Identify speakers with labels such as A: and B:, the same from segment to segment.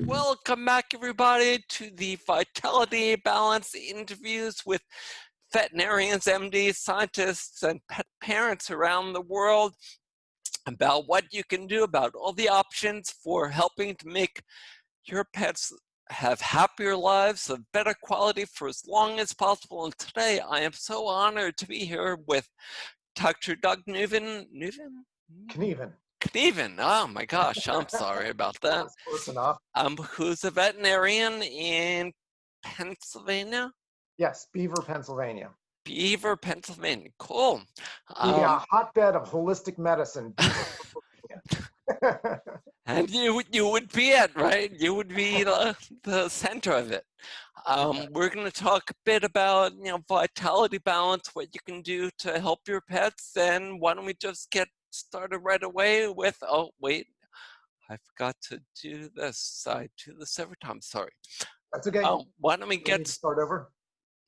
A: Welcome back, everybody, to the Vitality Balance interviews with veterinarians, MDs, scientists, and pet parents around the world about what you can do about all the options for helping to make your pets have happier lives of better quality for as long as possible. And today, I am so honored to be here with Dr. Doug Knueven.
B: Knueven.
A: Knueven. Oh my gosh, I'm sorry about that.
B: That's close enough.
A: Who's a veterinarian in Pennsylvania?
B: Yes, Beaver, Pennsylvania.
A: Beaver, Pennsylvania. Cool.
B: The hotbed of holistic medicine, Beaver, Pennsylvania.
A: And you would be it, right? You would be the center of it. We're going to talk a bit about vitality balance, what you can do to help your pets, and why don't we just get started right away with, oh wait, I forgot to do this. I do this every time, sorry.
B: That's okay.
A: Why don't we get
B: start over?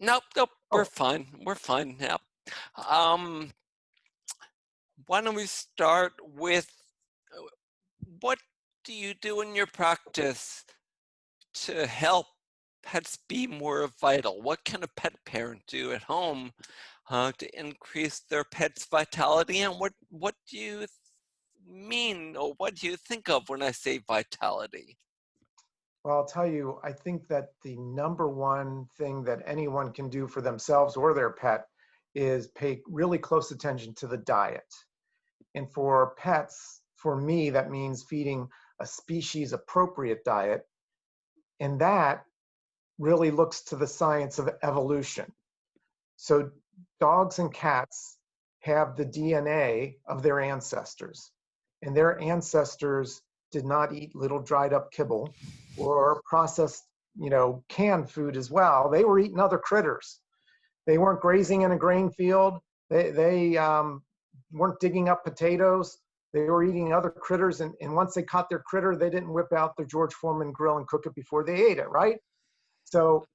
A: Nope, we're fine. We're fine now. Why don't we start with what do you do in your practice to help pets be more vital? What can a pet parent do at home to increase their pet's vitality? And what do you mean, or what do you think of when I say vitality?
B: Well, I'll tell you, I think that the number one thing that anyone can do for themselves or their pet is pay really close attention to the diet. And for pets, for me, that means feeding a species appropriate diet. And that really looks to the science of evolution. So dogs and cats have the DNA of their ancestors, and their ancestors did not eat little dried up kibble or processed, canned food as well. They were eating other critters. They weren't grazing in a grain field. They weren't digging up potatoes. They were eating other critters, and once they caught their critter, they didn't whip out their George Foreman grill and cook it before they ate it, right? So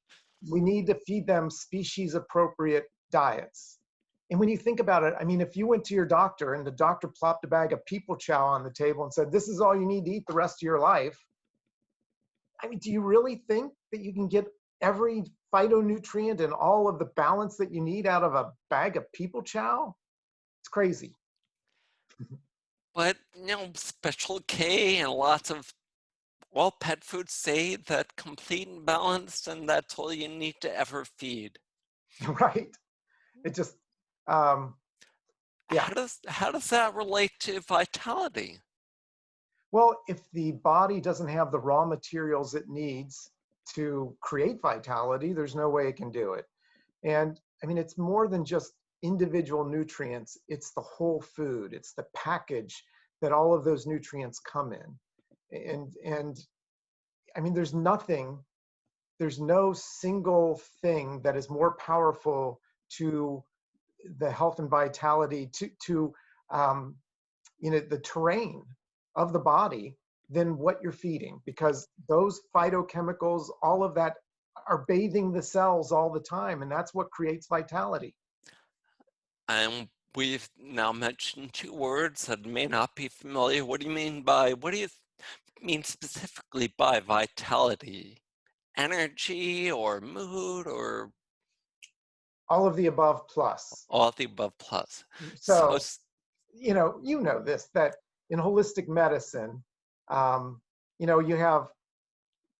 B: we need to feed them species appropriate diets. And when you think about it, I mean, if you went to your doctor and the doctor plopped a bag of people chow on the table and said, this is all you need to eat the rest of your life, I mean, do you really think that you can get every phytonutrient and all of the balance that you need out of a bag of people chow? It's crazy.
A: But, Special K and lots of pet foods say that complete and balanced, and that's all you need to ever feed.
B: Right. It just, yeah.
A: How does that relate to vitality?
B: Well, if the body doesn't have the raw materials it needs to create vitality, there's no way it can do it. And I mean, it's more than just individual nutrients. It's the whole food. It's the package that all of those nutrients come in. And I mean, there's no single thing that is more powerful to the health and vitality to the terrain of the body than what you're feeding, because those phytochemicals, all of that are bathing the cells all the time, and that's what creates vitality.
A: And we've now mentioned two words that may not be familiar. What do you mean specifically by vitality? Energy or mood or?
B: All of the above plus.
A: All of the above plus.
B: So you know this, that in holistic medicine, you have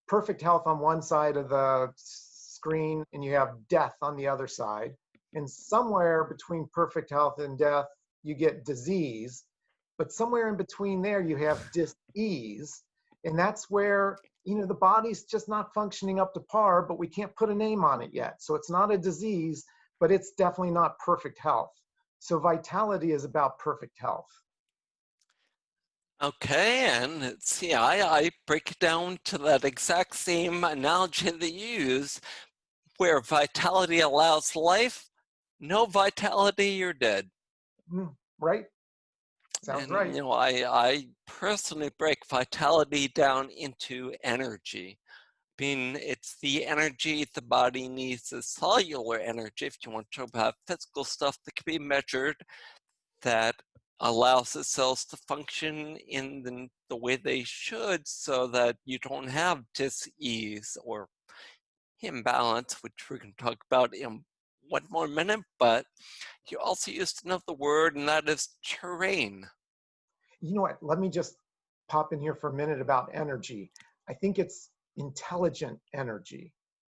B: perfect health on one side of the screen and you have death on the other side. And somewhere between perfect health and death, you get disease. But somewhere in between there, you have dis-ease. And that's where, the body's just not functioning up to par, but we can't put a name on it yet. So it's not a disease, but it's definitely not perfect health. So vitality is about perfect health.
A: Okay, and see, I break it down to that exact same analogy that you use, where vitality allows life, no vitality, you're dead.
B: Right? Sounds right.
A: I personally break vitality down into energy. Being it's the energy the body needs, the cellular energy, if you want to talk about physical stuff that can be measured, that allows the cells to function in the way they should so that you don't have dis-ease or imbalance, which we're going to talk about in one more minute. But you also used another word, and that is terrain.
B: You know what? Let me just pop in here for a minute about energy. I think it's intelligent energy.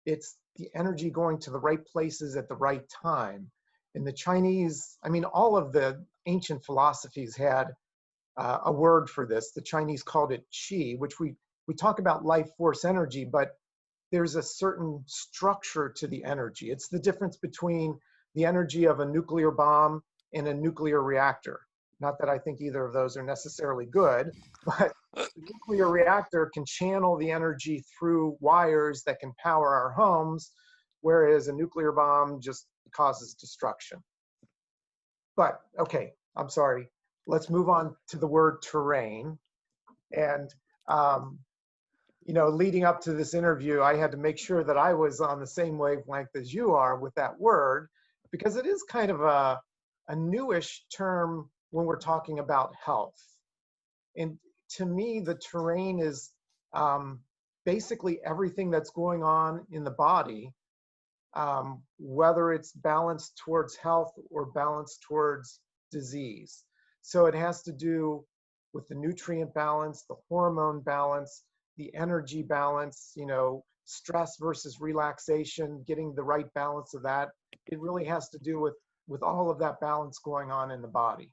B: It's the energy going to the right places at the right time. And the Chinese, I mean, all of the ancient philosophies had a word for this. The Chinese called it qi, which we talk about life force energy, but there's a certain structure to the energy. It's the difference between the energy of a nuclear bomb and a nuclear reactor. Not that I think either of those are necessarily good, but the nuclear reactor can channel the energy through wires that can power our homes, whereas a nuclear bomb just causes destruction. But okay, I'm sorry. Let's move on to the word terrain. And um, you know, leading up to this interview, I had to make sure that I was on the same wavelength as you are with that word, because it is kind of a newish term when we're talking about health. And to me, the terrain is basically everything that's going on in the body, whether it's balanced towards health or balanced towards disease. So it has to do with the nutrient balance, the hormone balance, the energy balance, you know, stress versus relaxation, getting the right balance of that. It really has to do with all of that balance going on in the body.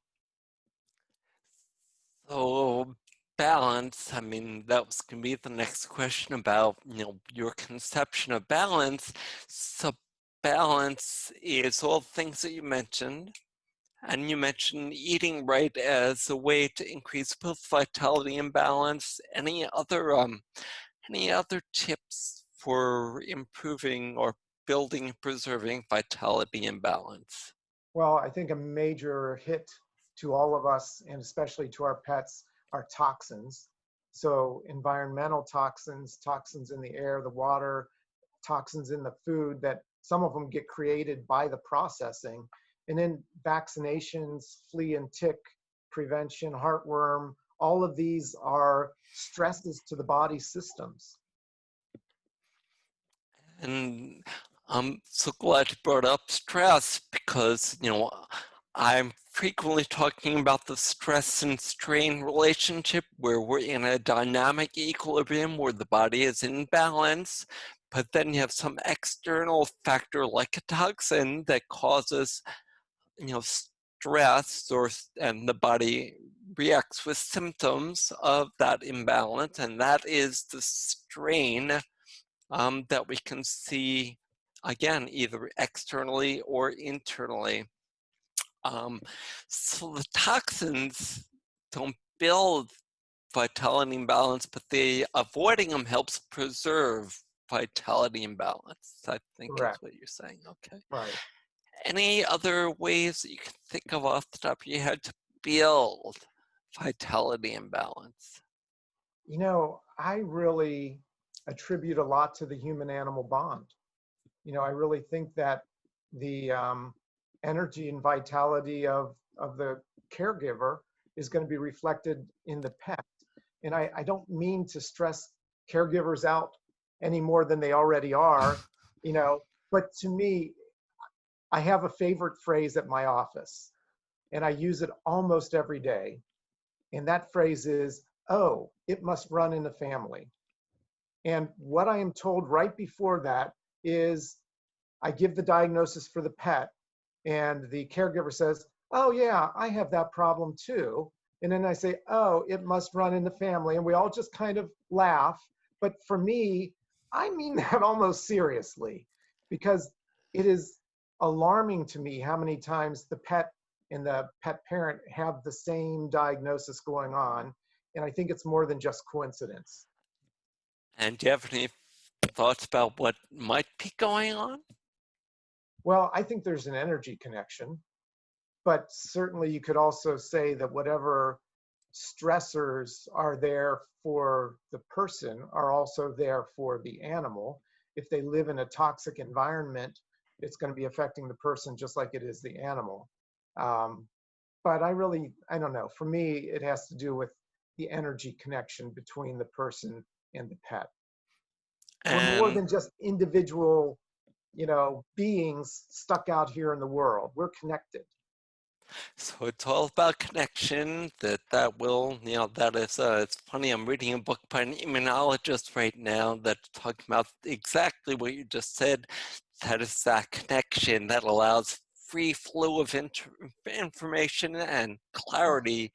A: So balance, I mean, that was going to be the next question about, your conception of balance. So balance is all the things that you mentioned. And you mentioned eating right as a way to increase both vitality and balance. Any other tips for improving or building and preserving vitality and balance?
B: Well, I think a major hit to all of us, and especially to our pets, are toxins. So environmental toxins, toxins in the air, the water, toxins in the food, that some of them get created by the processing. And then vaccinations, flea and tick prevention, heartworm, all of these are stresses to the body systems.
A: And I'm so glad you brought up stress because, I'm frequently talking about the stress and strain relationship where we're in a dynamic equilibrium where the body is in balance, but then you have some external factor like a toxin that causes, stress and the body reacts with symptoms of that imbalance, and that is the strain that we can see, again, either externally or internally. Um, so the toxins don't build vitality and balance, but avoiding them helps preserve vitality and balance, I think is
B: Correct.
A: what you're saying. Okay.
B: Right.
A: Any other ways that you can think of off the top of your head to build vitality and balance?
B: You know, I really attribute a lot to the human animal bond. You know, I really think that the energy and vitality of the caregiver is going to be reflected in the pet. And I don't mean to stress caregivers out any more than they already are, you know, but to me, I have a favorite phrase at my office, and I use it almost every day. And that phrase is, oh, it must run in the family. And what I am told right before that is I give the diagnosis for the pet, and the caregiver says, oh, yeah, I have that problem too. And then I say, oh, it must run in the family. And we all just kind of laugh. But for me, I mean that almost seriously, because it is alarming to me how many times the pet and the pet parent have the same diagnosis going on. And I think it's more than just coincidence.
A: And do you have any thoughts about what might be going on?
B: Well, I think there's an energy connection, but certainly you could also say that whatever stressors are there for the person are also there for the animal. If they live in a toxic environment, it's going to be affecting the person just like it is the animal. Um, But I don't know. For me, it has to do with the energy connection between the person and the pet. We're more
A: And
B: than just individual, beings stuck out here in the world. We're connected.
A: so it's all about connection. That will, that is. It's funny. I'm reading a book by an immunologist right now that's talking about exactly what you just said. That is that connection that allows free flow of information and clarity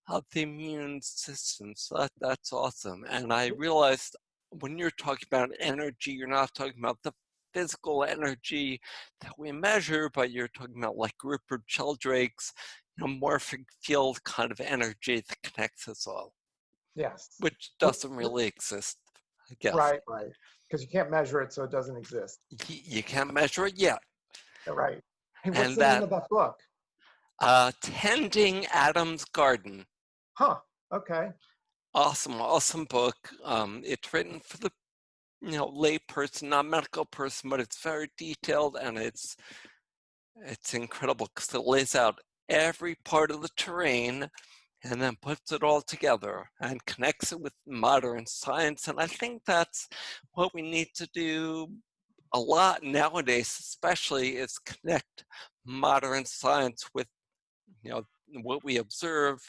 A: of the immune system. So that's awesome. And I realized when you're talking about energy, you're not talking about the physical energy that we measure, but you're talking about like Rupert Sheldrake's morphic field kind of energy that connects us all,
B: Yes.
A: which doesn't really exist, I guess.
B: Right, right. Because you can't measure it, so it doesn't exist.
A: You can't measure it yet.
B: Right. Hey, what's
A: And
B: the name
A: that
B: of that book?
A: Tending Adam's Garden,
B: Huh. Okay.
A: awesome book. It's written for the lay person, not medical person, but it's very detailed and it's incredible because it lays out every part of the terrain and then puts it all together and connects it with modern science. And I think that's what we need to do a lot nowadays, especially, is connect modern science with what we observe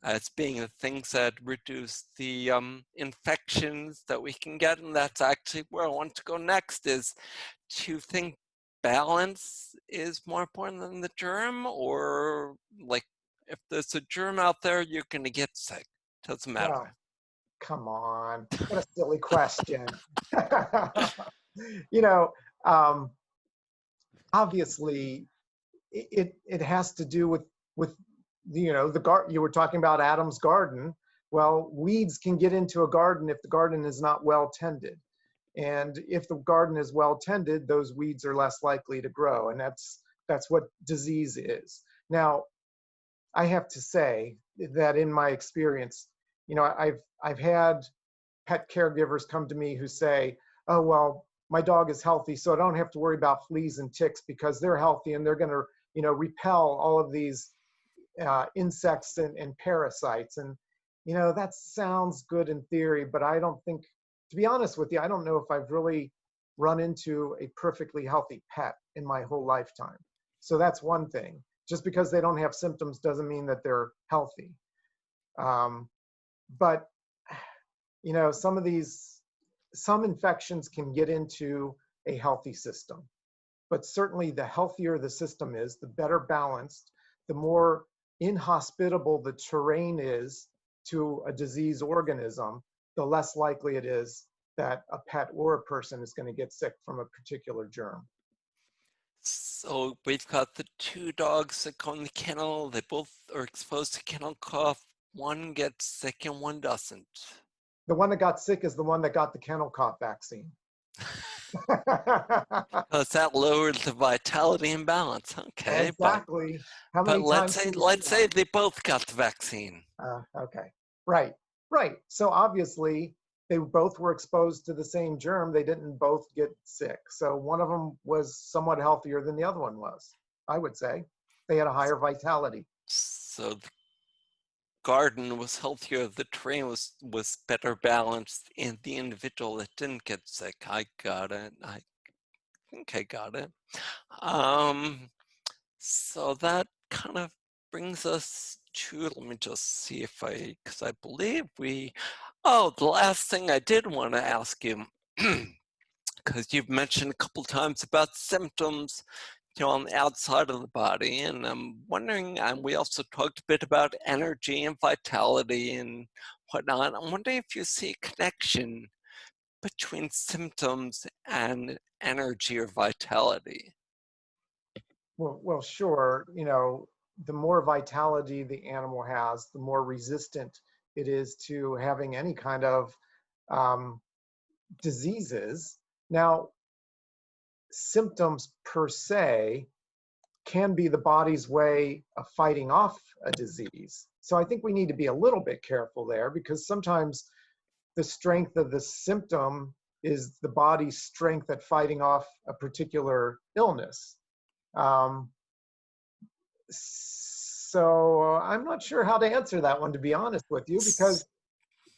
A: as being the things that reduce the infections that we can get. And that's actually where I want to go next, is to think balance is more important than the germ, or like if there's a germ out there, you're going to get sick. Doesn't matter.
B: Well, come on. What a silly question. you know, um, Obviously, it has to do with the garden. You were talking about Adam's garden. Well, weeds can get into a garden if the garden is not well tended. And if the garden is well tended, those weeds are less likely to grow. And that's what disease is. Now, I have to say that in my experience, I've had pet caregivers come to me who say, "Oh, well, my dog is healthy, so I don't have to worry about fleas and ticks because they're healthy and they're going to, repel all of these insects and parasites." And that sounds good in theory, but I don't think, to be honest with you, I don't know if I've really run into a perfectly healthy pet in my whole lifetime. So that's one thing. Just because they don't have symptoms doesn't mean that they're healthy. Um, but some infections can get into a healthy system. But certainly the healthier the system is, the better balanced, the more inhospitable the terrain is to a disease organism, the less likely it is that a pet or a person is going to get sick from a particular germ.
A: So we've got the two dogs that go in the kennel. They both are exposed to kennel cough. One gets sick and one doesn't.
B: The one that got sick is the one that got the kennel cough vaccine.
A: Because that lowered the vitality imbalance. Okay, but
B: Exactly. How
A: but
B: many
A: let's
B: times
A: say
B: can you say
A: let's
B: that?
A: say they both got the vaccine.
B: Okay. Right. Right. So obviously they both were exposed to the same germ. They didn't both get sick. So one of them was somewhat healthier than the other one was, I would say. They had a higher vitality.
A: So the garden was healthier. The terrain was better balanced in the individual that didn't get sick. I got it. I think I got it. Um, so that kind of brings us to, let me just see if because I believe the last thing I did want to ask you, because you've mentioned a couple times about symptoms, on the outside of the body, and I'm wondering, and we also talked a bit about energy and vitality and whatnot. I'm wondering if you see a connection between symptoms and energy or vitality.
B: Well, sure. The more vitality the animal has, the more resistant it is to having any kind of um, diseases. Now, symptoms per se can be the body's way of fighting off a disease. So I think we need to be a little bit careful there, because sometimes the strength of the symptom is the body's strength at fighting off a particular illness. Um, So I'm not sure how to answer that one, to be honest with you, because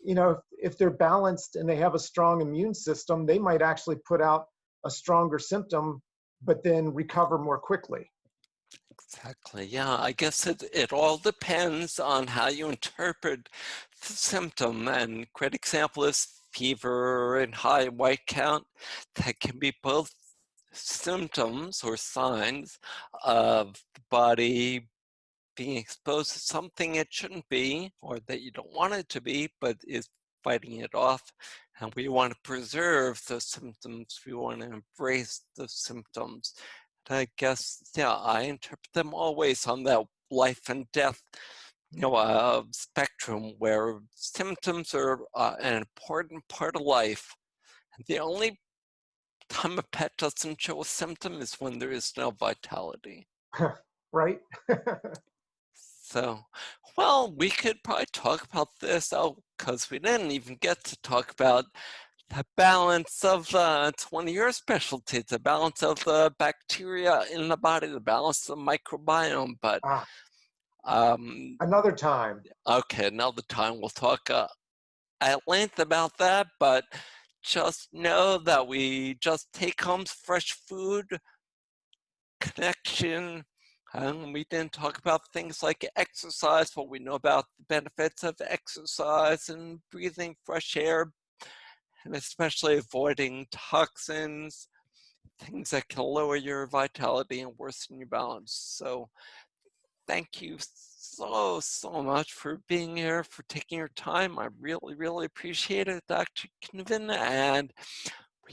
B: if they're balanced and they have a strong immune system, they might actually put out a stronger symptom, but then recover more quickly.
A: Exactly. Yeah, I guess it all depends on how you interpret the symptom. And a great example is fever and high white count. That can be both symptoms or signs of the body being exposed to something it shouldn't be, or that you don't want it to be, but is fighting it off. And we want to preserve the symptoms. We want to embrace the symptoms. And I guess, yeah, I interpret them always on that life and death, spectrum where symptoms are an important part of life. And the only time a pet doesn't show a symptom is when there is no vitality.
B: Right?
A: So, well, we could probably talk about this because we didn't even get to talk about the balance of, it's one of your specialties, the balance of the bacteria in the body, the balance of the microbiome. But
B: Ah,
A: um,
B: another time.
A: okay, another time we'll talk at length about that. But just know that we just take home fresh food, connection. We didn't talk about things like exercise, what we know about the benefits of exercise and breathing fresh air, and especially avoiding toxins, things that can lower your vitality and worsen your balance. So thank you so much for being here, for taking your time. I really appreciate it, Dr. Knueven, and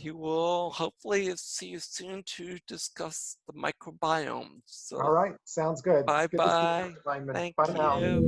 A: we will hopefully see you soon to discuss the microbiome.
B: All
A: So
B: right. Sounds good. It's good to see you,
A: bye-bye.
B: Dr. Lyman.
A: Thank
B: Bye now.
A: you.